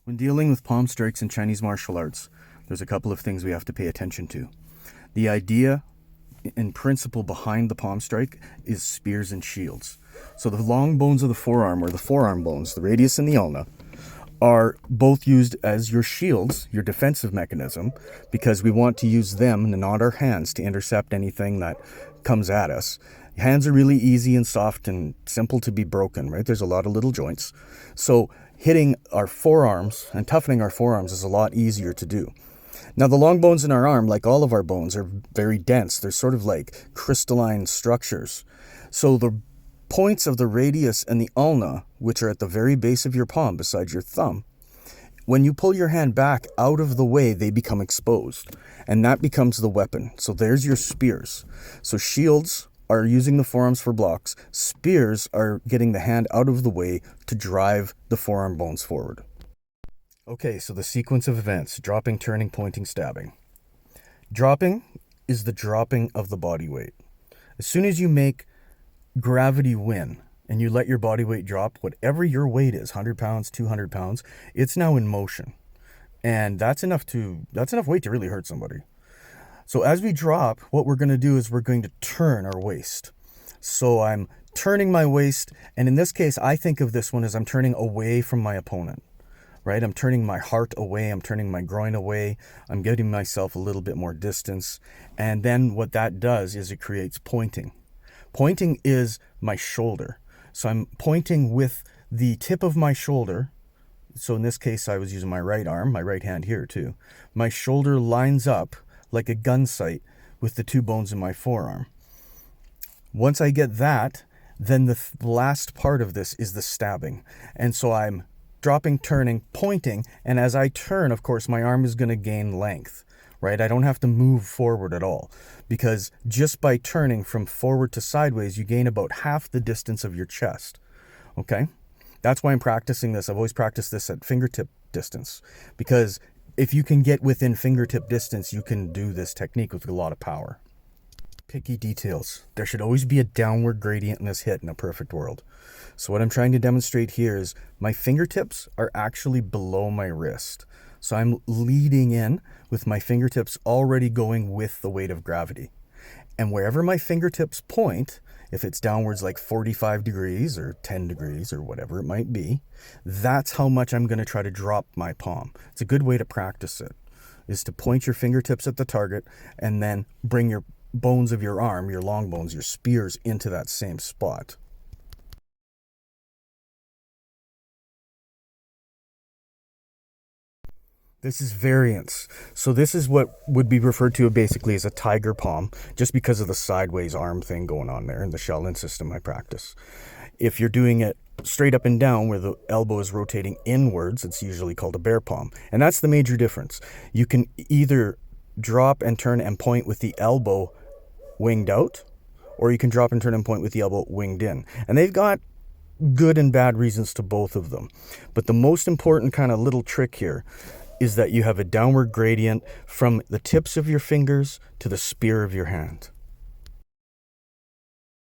When dealing with palm strikes in Chinese martial arts, there's a couple of things we have to pay attention to. The idea and principle behind the palm strike is spears and shields. So the long bones of the forearm, or the forearm bones, the radius and the ulna, are both used as your shields, your defensive mechanism, because we want to use them and not our hands to intercept anything that comes at us. Hands are really easy and soft and simple to be broken, right? There's a lot of little joints. So hitting our forearms and toughening our forearms is a lot easier to do. Now, the long bones in our arm, like all of our bones, are very dense. They're sort of like crystalline structures. So the points of the radius and the ulna, which are at the very base of your palm beside your thumb, when you pull your hand back out of the way, they become exposed. And that becomes the weapon. So there's your spears. So shields are using the forearms for blocks. Spears are getting the hand out of the way to drive the forearm bones forward. Okay, so the sequence of events: dropping, turning, pointing, stabbing. Dropping is the dropping of the body weight. As soon as you make gravity win and you let your body weight drop, whatever your weight is, 100 pounds, 200 pounds, it's now in motion. And that's enough weight to really hurt somebody. So as we drop, what we're going to do is we're going to turn our waist. So I'm turning my waist, and in this case, I think of this one as I'm turning away from my opponent, right? I'm turning my heart away. I'm turning my groin away. I'm giving myself a little bit more distance. And then what that does is it creates pointing. Pointing is my shoulder. So I'm pointing with the tip of my shoulder. So in this case, I was using my right arm, my right hand here too. My shoulder lines up like a gun sight with the two bones in my forearm. Once I get that, then the last part of this is the stabbing. And so I'm dropping, turning, pointing, and as I turn, of course, my arm is going to gain length, right? I don't have to move forward at all, because just by turning from forward to sideways, you gain about half the distance of your chest, okay? That's why I'm practicing this. I've always practiced this at fingertip distance, because if you can get within fingertip distance, you can do this technique with a lot of power. Picky details. There should always be a downward gradient in this hit in a perfect world. So what I'm trying to demonstrate here is my fingertips are actually below my wrist. So I'm leading in with my fingertips already going with the weight of gravity. And wherever my fingertips point, if it's downwards like 45 degrees or 10 degrees or whatever it might be, that's how much I'm going to try to drop my palm. It's a good way to practice it, is to point your fingertips at the target and then bring your bones of your arm, your long bones, your spears, into that same spot. This is variance. So this is what would be referred to basically as a tiger palm, just because of the sideways arm thing going on there in the Shaolin system I practice. If you're doing it straight up and down where the elbow is rotating inwards, it's usually called a bear palm. And that's the major difference. You can either drop and turn and point with the elbow winged out, or you can drop and turn and point with the elbow winged in. And they've got good and bad reasons to both of them. But the most important kind of little trick here is that you have a downward gradient from the tips of your fingers to the spear of your hand.